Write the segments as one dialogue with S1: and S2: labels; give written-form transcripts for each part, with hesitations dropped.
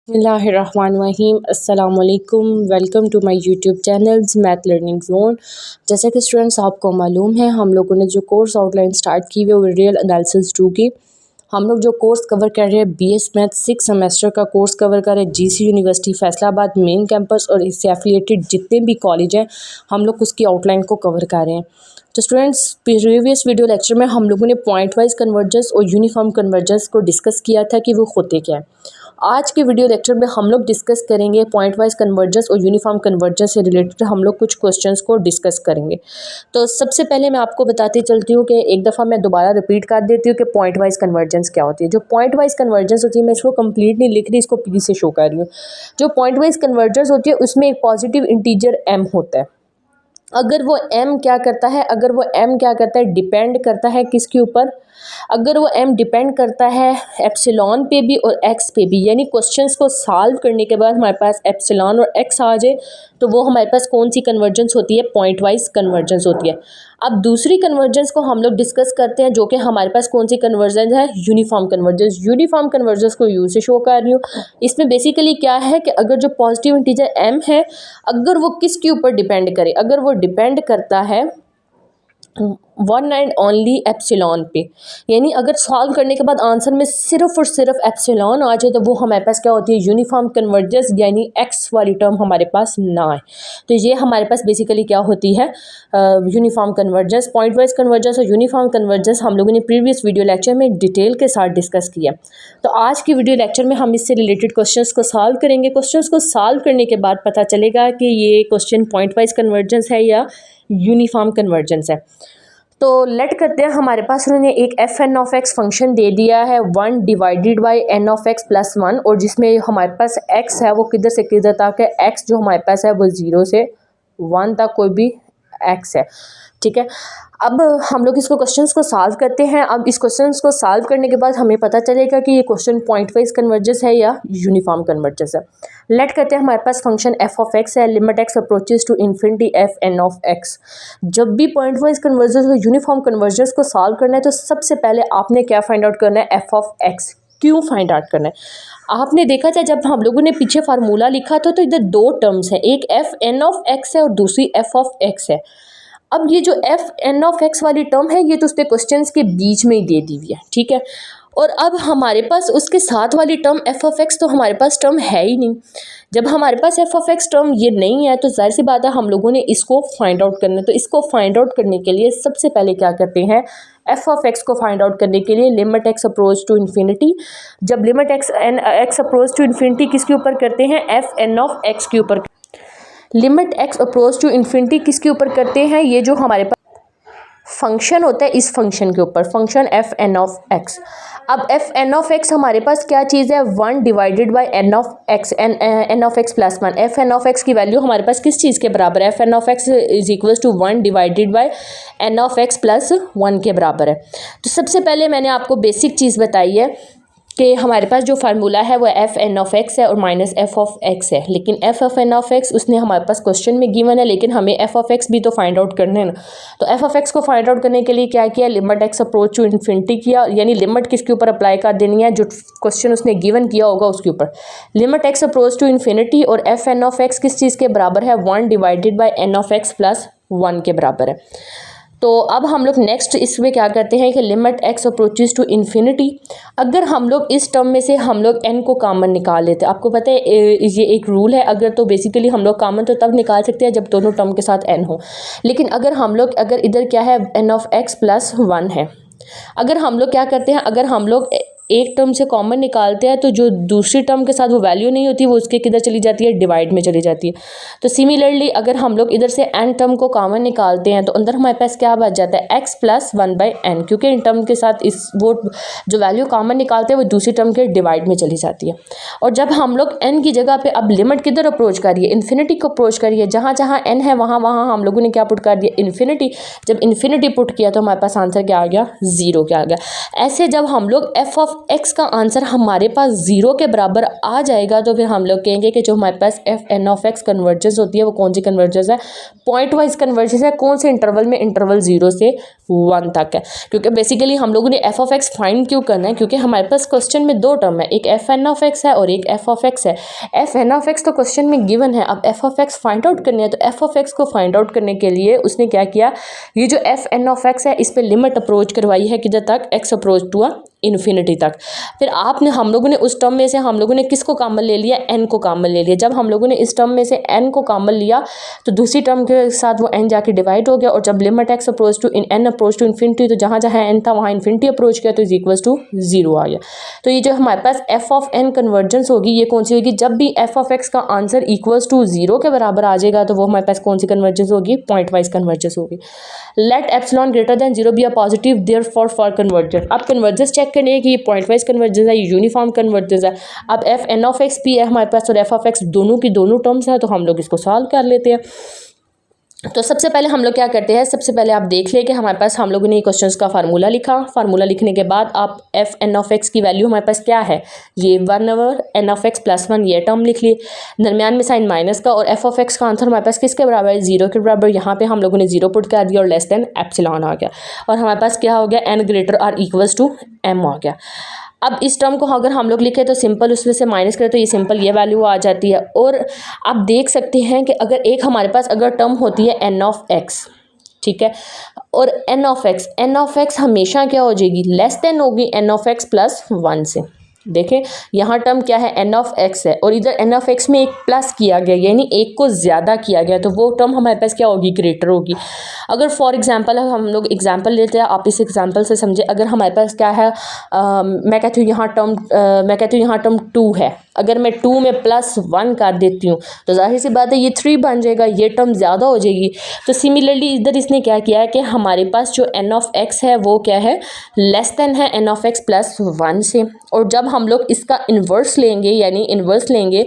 S1: बिस्मिल्लाहिर्रहमानिर्रहीम अस्सलाम वालेकुम। Welcome to my YouTube channels math learning zone. जैसा कि स्टूडेंट्स आपको मालूम है, हम लोगों ने जो कोर्स आउटलाइन स्टार्ट की हुई है वो रियल एनालिसिस 2 की। हम लोग जो कोर्स कवर कर रहे हैं BS मैथ 6 सेमेस्टर का कोर्स कवर कर रहे हैं GC university Faisalabad main campus और इससे एफिलिएटेड जितने भी कॉलेज हैं हम लोग उसकी आउटलाइन को कवर कर रहे हैं। तो स्टूडेंट्स, प्रीवियस वीडियो लेक्चर में हम लोगों ने पॉइंट वाइज कन्वर्जेंस और यूनिफॉर्म कन्वर्जेंस को डिस्कस किया था कि वो होते क्या है। आज के वीडियो लेक्चर में हम लोग डिस्कस करेंगे पॉइंट वाइज कन्वर्जेंस और यूनिफॉर्म कन्वर्जेंस से रिलेटेड हम लोग कुछ क्वेश्चंस को डिस्कस करेंगे। तो सबसे पहले मैं आपको बताती चलती हूँ कि एक दफ़ा मैं दोबारा रिपीट कर देती हूँ कि पॉइंट वाइज कन्वर्जेंस क्या होती है। जो पॉइंट वाइज कन्वर्जेंस होती है, मैं इसको कंप्लीट नहीं लिख रही, इसको पी से शो कर रही हूँ। जो पॉइंट वाइज कन्वर्जेंस होती है उसमें एक पॉजिटिव इंटीजर m होता है। अगर वो m क्या करता है, डिपेंड करता है किसके ऊपर। अगर वो m डिपेंड करता है एप्सिलॉन पे भी और x पे भी, यानी क्वेश्चंस को सॉल्व करने के बाद हमारे पास एप्सिलॉन और x आ जाए तो वो हमारे पास कौन सी कन्वर्जेंस होती है, पॉइंट वाइज कन्वर्जेंस होती है। अब दूसरी कन्वर्जेंस को हम लोग डिस्कस करते हैं, जो कि हमारे पास कौन सी कन्वर्जेंस है, यूनिफॉर्म कन्वर्जेंस। यूनिफॉर्म कन्वर्जेंस को यू से शो कर रही हूँ। इसमें बेसिकली क्या है कि अगर जो पॉजिटिव इंटीजर m है, अगर वो किसके ऊपर डिपेंड करे, अगर वो डिपेंड करता है वन एंड ओनली एप्सिलॉन पे, यानी अगर सॉल्व करने के बाद आंसर में सिर्फ और सिर्फ एप्सिलॉन आ जाए तो वो हमारे पास क्या होती है, यूनिफॉर्म कन्वर्जेंस, यानी x वाली टर्म हमारे पास ना आए। तो ये हमारे पास बेसिकली क्या होती है, uniform convergence. Point wise convergence और यूनिफॉर्म कन्वर्जेंस हम लोगों ने प्रीवियस वीडियो लेक्चर में डिटेल के साथ डिस्कस किया। तो आज की वीडियो लेक्चर में हम इससे रिलेटेड क्वेश्चंस को सॉल्व करेंगे। क्वेश्चंस को सॉल्व करने के बाद पता चलेगा कि ये क्वेश्चन पॉइंट वाइज कन्वर्जेंस है या यूनिफॉर्म कन्वर्जेंस है। तो लेट करते हैं, हमारे पास उन्होंने एक fn(x) फंक्शन दे दिया है 1 डिवाइडेड बाई n(x) + 1, और जिसमें हमारे पास x है वो किधर से किधर तक है, x जो हमारे पास है वो 0 से 1 तक कोई भी x है, ठीक है। अब हम लोग इसको क्वेश्चंस को सॉल्व करते हैं। अब इस क्वेश्चंस को सॉल्व करने के बाद हमें पता चलेगा कि ये क्वेश्चन पॉइंट वाइज कन्वर्जेंस है या यूनिफॉर्म कन्वर्जेंस है। लेट करते हैं, हमारे पास फंक्शन f(x) है, limit x approaches to infinity fn(x). जब भी पॉइंट वाइज कन्वर्जेंस और यूनिफॉर्म कन्वर्जेंस को सॉल्व करना है तो सबसे पहले आपने क्या फाइंड आउट करना है, f(x) क्यों फाइंड आउट करना है। आपने देखा था जब हम लोगों ने पीछे फार्मूला लिखा था तो इधर दो टर्म्स हैं, एक fn(x) है और दूसरी f(x) है। अब ये जो fn(x) वाली टर्म है ये तो उसके क्वेश्चंस के बीच में ही दे दी हुई है, ठीक है। और अब हमारे पास उसके साथ वाली टर्म f(x) तो हमारे पास टर्म है ही नहीं। जब हमारे पास f(x) टर्म ये नहीं है तो जाहिर सी बात है हम लोगों ने इसको फाइंड आउट करना है। तो इसको फाइंड आउट करने के लिए सबसे पहले क्या करते हैं, f(x) को फाइंड आउट करने के लिए limit x approach to infinity. जब limit x approach to infinity किसके ऊपर करते हैं, fn(x) के ऊपर। Limit x approach to infinity किसके ऊपर करते हैं, ये जो हमारे पास फंक्शन होता है इस फंक्शन के ऊपर, फंक्शन fn(x). अब fn(x) हमारे पास क्या चीज़ है, 1 डिवाइडेड बाई n(x) + 1। fn(x) की वैल्यू हमारे पास किस चीज़ के बराबर है, fn(x) = 1 डिवाइडेड बाई n(x) + 1 के बराबर है। तो सबसे पहले मैंने आपको बेसिक चीज़ बताई है कि हमारे पास जो फार्मूला है वो fn(x) है और माइनस f(x) है, लेकिन fn(x) उसने हमारे पास क्वेश्चन में गिवन है, लेकिन हमें f(x) भी तो फाइंड आउट करना है ना। तो f(x) को फाइंड आउट करने के लिए क्या किया, limit x approach to infinity किया, यानी लिमिट किसके ऊपर अप्लाई कर देनी है, जो क्वेश्चन उसने गिवन किया होगा उसके ऊपर। Limit x approach to infinity और fn(x) किस चीज़ के बराबर है, 1 डिवाइडेड बाई n(x) + 1 के बराबर है। तो अब हम लोग नेक्स्ट इसमें क्या करते हैं कि limit x approaches to infinity, अगर हम लोग इस टर्म में से हम लोग n को कॉमन निकाल लेते हैं। आपको पता है ये एक रूल है, अगर तो बेसिकली हम लोग कॉमन तो तब निकाल सकते हैं जब दोनों टर्म के साथ n हो, लेकिन अगर इधर क्या है, n(x) + 1 है। अगर हम लोग क्या करते हैं, अगर हम लोग एक टर्म से कॉमन निकालते हैं तो जो दूसरी टर्म के साथ वो वैल्यू नहीं होती वो उसके किधर चली जाती है, डिवाइड में चली जाती है। तो सिमिलरली अगर हम लोग इधर से n टर्म को कॉमन निकालते हैं तो अंदर हमारे पास क्या बच जाता है, x + 1/n, क्योंकि इन टर्म के साथ इस वो जो वैल्यू कॉमन निकालते हैं वो दूसरी टर्म के डिवाइड में चली जाती है। और जब हम लोग n की जगह पे अब लिमिट किधर अप्रोच करिए, इन्फिनिटी को अप्रोच करिए, जहाँ जहाँ n है वहाँ वहाँ हम लोगों ने क्या पुट कर दिया, इन्फिनिटी। जब इन्फिनिटी पुट किया तो हमारे पास आंसर क्या आ गया, 0 क्या आ गया। ऐसे जब हम लोग f(x) ऑफ एक्स का आंसर हमारे पास 0 के बराबर आ जाएगा तो फिर हम लोग कहेंगे कि जो हमारे पास F N of X convergence होती है वो कौन सी कन्वर्जेंस है, पॉइंट वाइज कन्वर्जेंस है। कौन से इंटरवल में, इंटरवल 0 से 1 तक है। क्योंकि बेसिकली हम लोगों ने एफ ऑफ एक्स फाइंड क्यों करना है, क्योंकि हमारे पास क्वेश्चन में दो टर्म है, एक एफ एन ऑफ एक्स है और एक एफ ऑफ एक्स है। एफ एन ऑफ एक्स तो क्वेश्चन में गिवन है, अब F of x find out करनी है। तो एफ ऑफ एक्स को फाइंड आउट करने के लिए उसने क्या किया, ये जो एफ एन ऑफ एक्स है इस पर लिमिट अप्रोच करवाई है किधर तक, एक्स अप्रोच टू इन्फिनिटी तक। फिर आपने, हम लोगों ने उस टर्म में से हम लोगों ने किसको कॉमन ले लिया, एन को कॉमन ले लिया। जब हम लोगों ने इस टर्म में से एन को कॉमन लिया तो दूसरी टर्म के साथ वो एन जाके डिवाइड हो गया, और जब limit x approach to n approach to infinity, तो जहाँ जहाँ एन था वहाँ इन्फिनिटी अप्रोच किया तो इज इक्वल्स टू 0 आ गया। तो ये जो हमारे पास एफ ऑफ एन कन्वर्जेंस होगी ये कौन सी होगी, जब भी एफ ऑफ एक्स का आंसर इक्वल्स टू 0 के बराबर आ जाएगा तो वो हमारे पास कौन सी कन्वर्जेंस होगी, पॉइंट वाइज कन्वर्जेंस होगी। Let epsilon greater than 0 be a positive therefore for convergence. अब कन्वर्जेंस चेक करने की, ये पॉइंट वाइज कन्वर्जेंस है, ये यूनिफॉर्म कन्वर्जेंस है। अब एफ एन ऑफ एक्स भी है हमारे पास और एफ ऑफ एक्स दोनों की दोनों टर्म्स है, तो हम लोग इसको सॉल्व कर लेते हैं। तो सबसे पहले हम लोग क्या करते हैं, सबसे पहले आप देख लें कि हमारे पास हम लोगों ने क्वेश्चंस का फार्मूला लिखा। फार्मूला लिखने के बाद आप एफ एन ऑफ एक्स की वैल्यू हमारे पास क्या है, ये 1/n ऑफ एक्स प्लस 1 ये टर्म लिख लिए, दरमियान में साइन माइनस का, और एफ ऑफ एक्स का आंसर हमारे पास किसके बराबर है, 0 के बराबर। यहाँ पे हम लोगों ने 0 पुट कर दिया और लेस देन एप्सिलॉन आ गया, और हमारे पास क्या हो गया, N greater or equals to M आ गया। अब इस टर्म को अगर हम लोग लिखे तो सिंपल उसमें से माइनस करें तो ये सिंपल ये वैल्यू आ जाती है। और आप देख सकते हैं कि अगर एक हमारे पास अगर टर्म होती है एन ऑफ एक्स, ठीक है, और एन ऑफ एक्स हमेशा क्या हो जाएगी, लेस देन होगी एन ऑफ एक्स प्लस 1 से। देखें यहाँ टर्म क्या है, एन ऑफ एक्स है, और इधर एन ऑफ एक्स में एक प्लस किया गया यानी एक को ज़्यादा किया गया, तो वो टर्म हमारे पास क्या होगी, ग्रेटर होगी। अगर फॉर एग्जांपल हम लोग एग्जांपल लेते हैं, आप इस एग्जांपल से समझे, अगर हमारे पास क्या है, मैं कहती हूँ यहाँ टर्म 2 है, अगर मैं 2 में +1 कर देती हूँ तो जाहिर सी बात है ये 3 बन जाएगा, ये टर्म ज़्यादा हो जाएगी। तो सिमिलरली इधर इसने क्या किया है कि हमारे पास जो एन ऑफ एक्स है वो क्या है, लेस देन है एन ऑफ एक्स प्लस 1 से। और जब हम लोग इसका इन्वर्स लेंगे यानी इन्वर्स लेंगे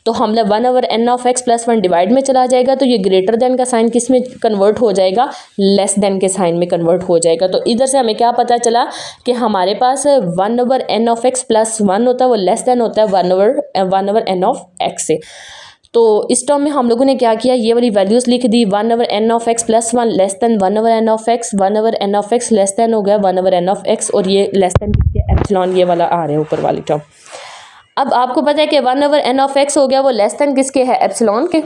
S1: तो हम लोग 1/n of x plus 1 divide में चला जाएगा, तो ये ग्रेटर देन का साइन किस में कन्वर्ट हो जाएगा, लेस देन के साइन में कन्वर्ट हो जाएगा। तो इधर से हमें क्या पता चला कि हमारे पास 1/n ऑफ एक्स प्लस 1 होता है, वो लेस देन होता है 1/n ऑफ एक्स से। तो इस टर्म में हम लोगों ने क्या किया, ये वाली वैल्यूज़ लिख दी, 1/n of x plus 1 less than 1/n of x, 1/n of x less then हो गया 1/n ऑफ एक्स, और ये लेस देन एप्सिलॉन ये वाला आ रहा है ऊपर वाली टर्म। अब आपको पता है कि 1/n ऑफ एक्स हो गया, वो लेस देन किसके है, एप्सिलॉन के।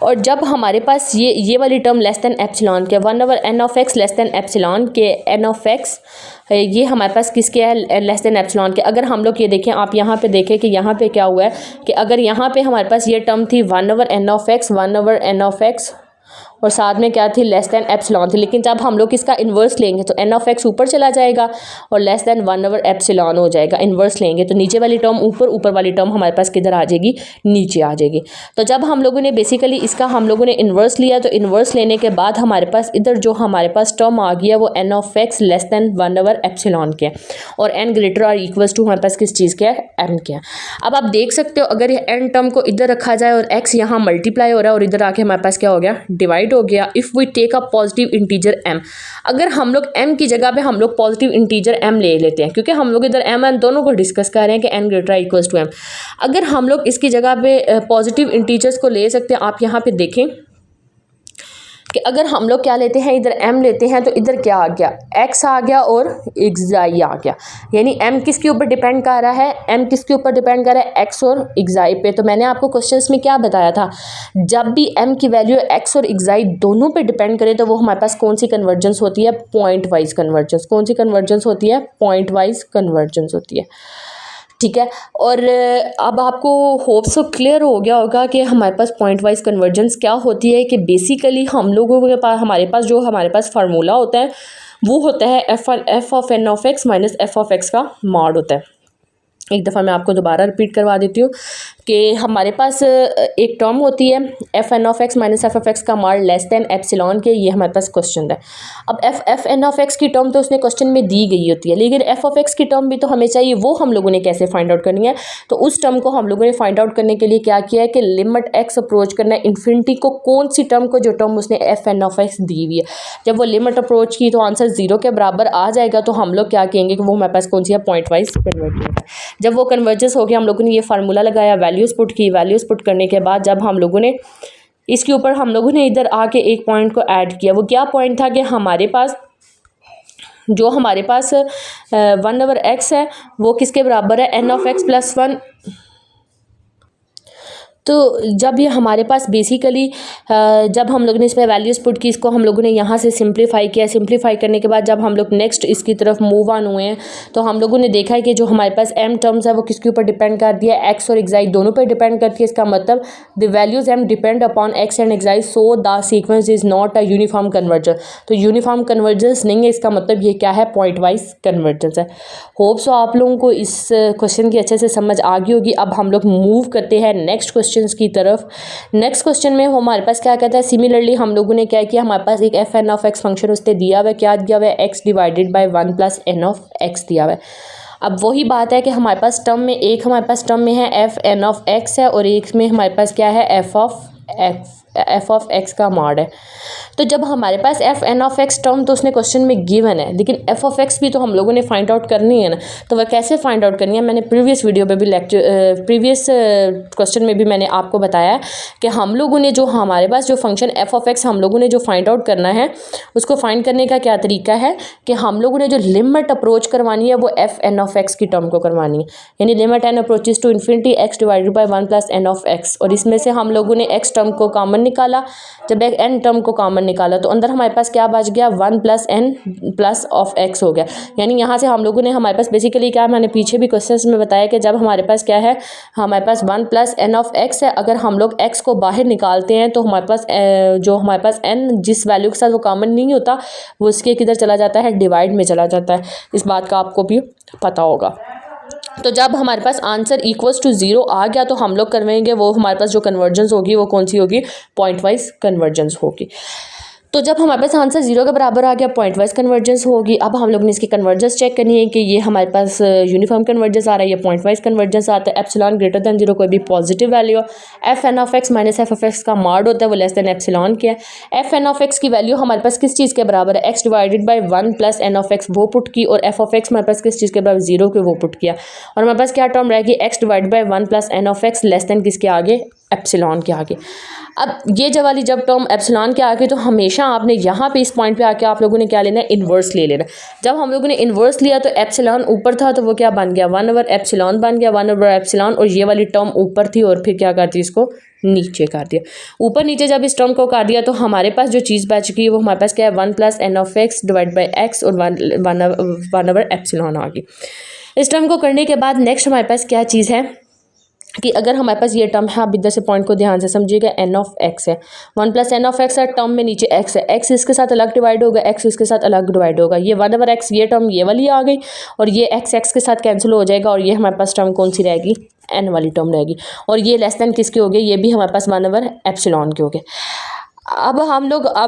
S1: और जब हमारे पास ये वाली टर्म लेस देन एप्सिलॉन के, 1/n of x less then epsilon के, एन ऑफ एक्स ये हमारे पास किसके है, लेस देन एप्सिलॉन के। अगर हम लोग ये देखें, आप यहाँ पे देखें कि यहाँ पे क्या हुआ है कि अगर यहाँ पे हमारे पास ये टर्म थी 1/n ऑफ एक्स और साथ में क्या थी, लेस देन एप्सिलॉन थी, लेकिन जब हम लोग इसका इन्वर्स लेंगे तो एन ऑफ एक्स ऊपर चला जाएगा और लेस देन 1/एप्सिलॉन हो जाएगा। इन्वर्स लेंगे तो नीचे वाली टर्म ऊपर, ऊपर वाली टर्म हमारे पास किधर आ जाएगी, नीचे आ जाएगी। तो जब हम लोगों ने बेसिकली इसका हम लोगों ने इन्वर्स लिया, तो इन्वर्स लेने के बाद हमारे पास इधर जो हमारे पास टर्म आ गया वो N of x less than 1/एप्सिलॉन के, और एन ग्रेटर और इक्वल्स टू हमारे पास किस चीज़ के है, एम के। अब आप देख सकते हो अगर ये एन टर्म को इधर रखा जाए और एक्स यहाँ मल्टीप्लाई हो रहा है और इधर आके हमारे पास क्या हो गया, डिवाइड हो गया। If we take a positive integer m, अगर हम लोग m की जगह पे हम लोग पॉजिटिव इंटीजर m ले लेते हैं, क्योंकि हम लोग इधर m n दोनों को डिस्कस कर रहे हैं कि n greater equals to m। अगर हम लोग इसकी जगह पे पॉजिटिव इंटीजर्स को ले सकते हैं, आप यहाँ पे देखें कि अगर हम लोग क्या लेते हैं, इधर m लेते हैं तो इधर क्या आ गया, x आ गया और xi आ गया, यानी m किसके ऊपर डिपेंड कर रहा है, m किसके ऊपर डिपेंड कर रहा है, x और xi पे। तो मैंने आपको क्वेश्चंस में क्या बताया था, जब भी m की वैल्यू x और xi दोनों पे डिपेंड करे तो वो हमारे पास कौन सी कन्वर्जेंस होती है, पॉइंट वाइज कन्वर्जेंस। कौन सी कन्वर्जेंस होती है, पॉइंट वाइज कन्वर्जेंस होती है, ठीक है। और अब आपको होप सो क्लियर हो गया होगा कि हमारे पास पॉइंट वाइज कन्वर्जेंस क्या होती है, कि बेसिकली हम लोगों के पास हमारे पास फार्मूला होता है वो होता है F of n of x minus f of x का मॉड होता है। एक दफ़ा मैं आपको दोबारा रिपीट करवा देती हूँ कि हमारे पास एक टर्म होती है f N of x minus f of x का मार लेस दैन एप्सिलॉन के, ये हमारे पास क्वेश्चन है। अब एफ एन ऑफ एक्स की टर्म तो उसने क्वेश्चन में दी गई होती है, लेकिन एफ ऑफ एक्स की टर्म भी तो हमें चाहिए, वो हम लोगों ने कैसे फाइंड आउट करनी है। तो उस टर्म को हम लोगों ने फाइंड आउट करने के लिए क्या किया है कि लिमिट एक्स अप्रोच करना है इन्फिनिटी को, कौन सी टर्म को, जो टर्म उसने एफ एन ऑफ एक्स दी हुई है। जब वो लिमिट अप्रोच की तो आंसर 0 के बराबर आ जाएगा, तो हम लोग क्या कहेंगे कि वो हमारे पास कौन सी है, पॉइंट वाइज कन्वर्जेंस है। जब वो कन्वर्जेंस हो गया, हम लोगों ने ये फार्मूला लगाया, वैल्यूज़ पुट की, वैल्यूज़ पुट करने के बाद जब हम लोगों ने इसके ऊपर हम लोगों ने इधर आके एक पॉइंट को ऐड किया, वो क्या पॉइंट था कि हमारे पास 1/x है वो किसके बराबर है, एन ऑफ एक्स प्लस 1। तो जब ये हमारे पास बेसिकली जब हम लोगों ने इसमें वैल्यूज़ पुट की, इसको हम लोगों ने यहाँ से सिंप्लीफाई किया, सिंप्लीफाई करने के बाद जब हम लोग नेक्स्ट इसकी तरफ मूव ऑन हुए हैं, तो हम लोगों ने देखा है कि जो हमारे पास एम टर्म्स है वो किसके ऊपर डिपेंड कर दिया है, एक्स और एक्साई दोनों पर डिपेंड करती है। इसका मतलब the values m depend upon x and एक्साई, so the sequence is not a uniform convergence. तो यूनिफॉर्म कन्वर्जेंस नहीं है, इसका मतलब ये क्या है, पॉइंट वाइज कन्वर्जेंस है। होप सो आप लोगों को इस क्वेश्चन की अच्छे से समझ आ गई होगी। अब हम लोग मूव करते हैं नेक्स्ट क्वेश्चन की तरफ। नेक्स्ट क्वेश्चन में हमारे पास क्या कहता है, सिमिलरली हम लोगों ने क्या किया, हमारे पास एक f N of x function उसने दिया हुआ है, क्या दिया हुआ है, x divided by 1 plus n of x दिया हुआ है। अब वही बात है कि हमारे पास टर्म में हमारे पास टर्म में है एफ एन ऑफ एक्स है, और एक में हमारे पास क्या है, एफ ऑफ एक्स का मॉड है। तो जब हमारे पास F N of X term तो उसने क्वेश्चन में गिवन है, लेकिन एफ ऑफ एक्स भी तो हम लोगों ने फाइंड आउट करनी है ना। तो वह कैसे फाइंड आउट करनी है, मैंने प्रीवियस वीडियो में भी प्रीवियस क्वेश्चन में भी मैंने आपको बताया कि हम लोगों ने जो हमारे पास जो फंक्शन एफ ऑफ एक्स हम लोगों ने जो फाइंड आउट करना है, उसको फाइंड करने का क्या तरीका है कि हम लोगों ने जो लिमिट अप्रोच करवानी है वो एफ एन ऑफ एक्स की टर्म को करवानी है, यानी limit n approaches to infinity x divided by 1 plus n of x. और इसमें से हम लोगों ने एक्स टर्म को कॉमन निकाला, जब एक एन टर्म को कॉमन निकाला तो अंदर हमारे पास क्या बच गया, 1 plus n plus of x हो गया। यानी यहाँ से हम लोगों ने हमारे पास बेसिकली क्या, मैंने पीछे भी क्वेश्चंस में बताया कि जब हमारे पास क्या है, हमारे पास 1 प्लस एन ऑफ एक्स है, अगर हम लोग एक्स को बाहर निकालते हैं तो हमारे पास जो हमारे पास एन जिस वैल्यू के साथ वो कॉमन नहीं होता वो उसके किधर चला जाता है, डिवाइड में चला जाता है। इस बात का आपको भी पता होगा। तो जब हमारे पास आंसर इक्वल्स टू 0 आ गया तो हम लोग करवाएंगे वो हमारे पास जो कन्वर्जेंस होगी वो कौन सी होगी, पॉइंट वाइज कन्वर्जेंस होगी। तो जब हमारे पास आंसर 0 के बराबर आ गया, पॉइंट वाइज कन्वर्जेंस होगी। अब हम लोग ने इसकी कन्वर्जेंस चेक करनी है कि ये हमारे पास यूनिफॉर्म कन्वर्जेंस आ रहा है, ये पॉइंट वाइज कन्वर्जेंस आता है। एप्सिलॉन ग्रेटर दैन 0 कोई भी positive value, f N of x minus f of x का मॉड होता है वो लेस दैन एप्सिलॉन के है। एफ एन ऑफ एक्स की वैल्यू हमारे पास किस चीज़ के बराबर है, x divided by 1 plus n of x वो पुट की, और एफ ऑफ एक्स हमारे पास किस चीज़ के बराबर, 0 के वो पुट किया। और हमारे पास क्या टर्म रहेगी, x divided by 1 plus n of x less than किसके आगे, एप्सिलॉन के आगे। अब ये जब टर्म एप्सिलॉन के आगे, तो हमेशा आपने यहाँ पे इस पॉइंट पे आके आप लोगों ने क्या लेना है, इन्वर्स ले लेना। जब हम लोगों ने इन्वर्स लिया तो एप्सिलॉन ऊपर था तो वो क्या बन गया, 1/एप्सिलॉन बन गया, 1/एप्सिलॉन, और ये वाली टर्म ऊपर थी और फिर क्या करती, इसको नीचे कर दिया। ऊपर नीचे जब इस टर्म को कर दिया तो हमारे पास जो चीज़ बच गई वो हमारे पास क्या है, 1 plus n of x divide by x और 1/एप्सिलॉन आ गई। इस टर्म को करने के बाद नेक्स्ट हमारे पास क्या चीज़ है कि अगर हमारे पास ये टर्म है, आप इधर से पॉइंट को ध्यान से समझिएगा, एन ऑफ एक्स है, 1 प्लस एन ऑफ एक्स है, टर्म में नीचे एक्स है, एक्स इसके साथ अलग डिवाइड होगा, एक्स इसके साथ अलग डिवाइड होगा, ये 1/x ये टर्म ये वाली आ गई, और ये एक्स एक्स के साथ कैंसिल हो जाएगा, और ये हमारे पास टर्म कौन सी रहेगी, एन वाली टर्म रहेगी, और ये लेस दैन किसके हो गए, ये भी हमारे पास 1/एप्सिलॉन के हो गए। अब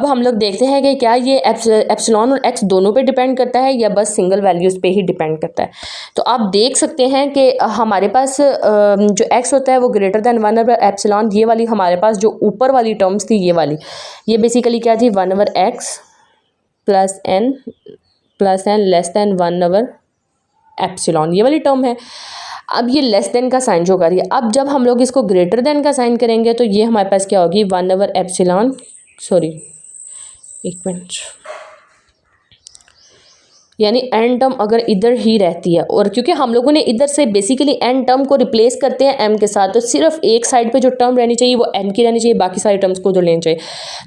S1: हम लोग देखते हैं कि क्या ये एप्सिलॉन और एक्स दोनों पे डिपेंड करता है या बस सिंगल वैल्यूज़ पे ही डिपेंड करता है। तो आप देख सकते हैं कि हमारे पास जो एक्स होता है वो ग्रेटर दैन 1/एप्सिलॉन, ये वाली हमारे पास जो ऊपर वाली टर्म्स थी ये वाली, ये बेसिकली क्या थी, 1/x plus N less than 1/एप्सिलॉन, ये वाली टर्म है। अब ये लेस देन का साइन जो करिए, अब जब हम लोग इसको ग्रेटर देन का साइन करेंगे तो ये हमारे पास क्या होगी, 1/एप्सिलॉन, सॉरी एक मिनट, यानी एन टर्म अगर इधर ही रहती है, और क्योंकि हम लोगों ने इधर से बेसिकली एन टर्म को रिप्लेस करते हैं एम के साथ, तो सिर्फ एक साइड पे जो टर्म रहनी चाहिए वो एन की रहनी चाहिए, बाकी सारे टर्म्स को उधर लेनी चाहिए।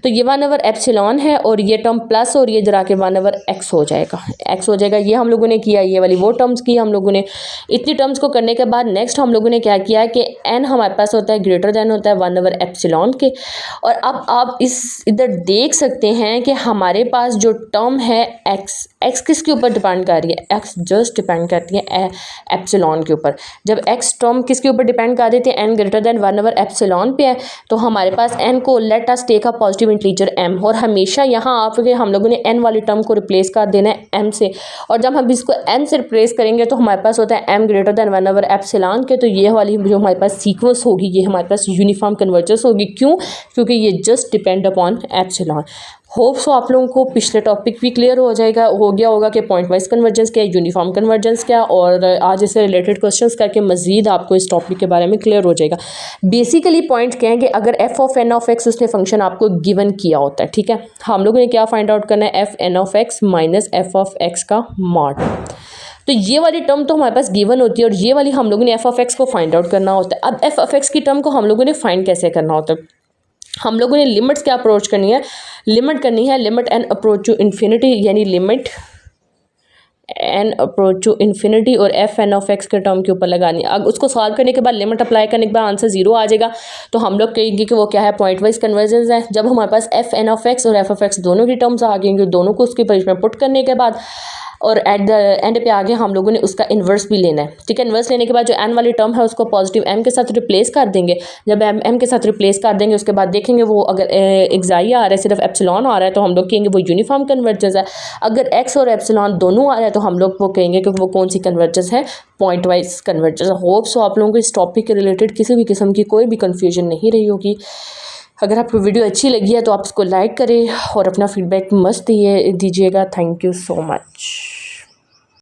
S1: तो ये 1/एप्सिलॉन है और ये टर्म प्लस और ये इधर आके 1/x हो जाएगा, एक्स हो जाएगा। ये हम लोगों ने किया, ये वाली वो टर्म्स की हम लोगों ने। इतनी टर्म्स को करने के बाद नेक्स्ट हम लोगों ने क्या किया कि एन हमारे पास होता है ग्रेटर देन होता है 1/एप्सिलॉन के। और अब आप इस इधर देख सकते हैं कि हमारे पास जो टर्म है एक्स किसके ऊपर डिपेंड कर रही है, एक्स जस्ट डिपेंड करती है एप्सिलॉन के ऊपर। जब एक्स टर्म किसके ऊपर डिपेंड कर देती है, n greater than 1 over epsilon पे है, तो हमारे पास एन को let us take a positive integer m, और हमेशा यहाँ आके हम लोगों ने एन वाली टर्म को रिप्लेस कर देना है एम से, और जब हम इसको एन से रिप्लेस करेंगे तो हमारे पास होता है m greater than 1 over epsilon के। तो ये वाली जो हमारे पास सीक्वेंस होगी ये हमारे पास यूनिफॉर्म कन्वर्जेंस होगी। क्यों? क्योंकि ये just depend upon epsilon. Hope so आप लोगों को पिछले टॉपिक भी क्लियर हो गया होगा कि पॉइंट वाइज कन्वर्जेंस क्या है, यूनिफॉर्म कन्वर्जेंस क्या, और आज इससे रिलेटेड क्वेश्चंस करके मजीद आपको इस टॉपिक के बारे में क्लियर हो जाएगा। बेसिकली पॉइंट क्या है कि अगर f of n of x उसने फंक्शन आपको गिवन किया होता है, ठीक है, हम लोगों ने क्या फाइंड आउट करना है, f N of x minus f of x का मॉड। तो ये वाली टर्म तो हमारे पास गिवन होती है और ये वाली हम लोगों ने एफ ऑफ एक्स को फाइंड आउट करना होता है। अब एफ ऑफ एक्स की टर्म को हम लोगों ने फाइंड कैसे करना होता है, हम लोगों ने लिमिट्स क्या अप्रोच करनी है, limit N approach to infinity, यानी limit N approach to infinity और एफ एन ऑफ एक्स के टर्म के ऊपर लगानी है। अब उसको सॉल्व करने के बाद लिमिट अप्लाई करने के बाद आंसर 0 आ जाएगा, तो हम लोग कहेंगे कि वो क्या है, पॉइंट वाइज कन्वर्जेंस है। जब हमारे पास एफ एन ऑफ एक्स और एफ ऑफ एक्स दोनों की टर्म्स आ गएंगे, दोनों को उसकी पोजीशन में पुट करने के बाद और एट द एंड पे आगे हम लोगों ने उसका इन्वर्स भी लेना है, ठीक है। इन्वर्स लेने के बाद जो एन वाली टर्म है उसको पॉजिटिव एम के साथ रिप्लेस कर देंगे। जब एम के साथ रिप्लेस कर देंगे उसके बाद देखेंगे वो अगर एक्साई आ रहा है, सिर्फ एप्सिलॉन आ रहा है, तो हम लोग कहेंगे वो यूनिफॉर्म कन्वर्जेंस है। अगर एक्स और एप्सिलॉन दोनों आ रहा है तो हम लोग वो कहेंगे कि वो कौन सी कन्वर्जेंस है, pointwise convergence. Hope so आप लोगों को इस टॉपिक के रिलेटेड किसी भी किस्म की कोई भी कन्फ्यूजन नहीं रही होगी। अगर आपको वीडियो अच्छी लगी है तो आप इसको लाइक करें और अपना फीडबैक मस्त दीजिएगा। Thank you so much.